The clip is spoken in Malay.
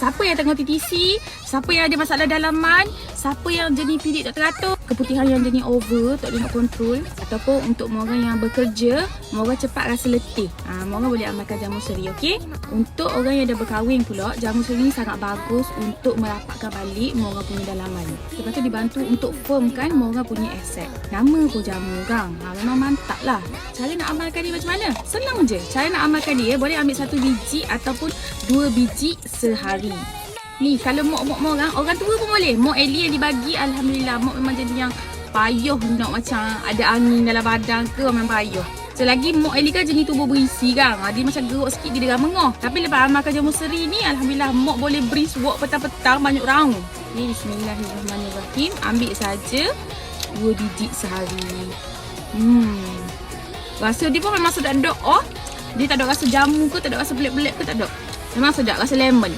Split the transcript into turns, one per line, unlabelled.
Siapa yang tengok TTC, siapa yang ada masalah dalaman, siapa yang jenis pilik tak teratur, keputihan yang jenis over, tak boleh nak kontrol, ataupun untuk orang yang bekerja, orang cepat rasa letih, orang boleh amalkan jamu seri, okey? Untuk orang yang dah berkahwin pula, jamu seri ni sangat bagus untuk merapatkan balik orang punya dalaman. Lepas tu dibantu untuk firmkan orang punya aset. Nama pun jamu orang, memang mantap lah. Cara nak amalkan dia macam mana? Senang je. Cara nak amalkan dia, boleh ambil 1 biji ataupun 2 biji sehari. Ni kalau mok orang tua pun boleh. Mok Ellie yang dibagi, alhamdulillah, mok memang jadi yang payuh nak macam ada angin dalam badan ke, memang payuh. Selagi mok Ellie kan jenis tubuh berisi kan, dia macam geruk sikit dia dah mengah. Tapi lepas amalkan jamu seri ni, alhamdulillah mok boleh brisk walk petang-petang banyak round. Ni bismillahirrahmanirrahim. Ambil saja 2 biji sehari. Rasa dia pun memang sedap dok. Dia tak ada rasa jamu ke, tak ada rasa belit-belit ke, tak ada. Memang sedap, rasa lemon.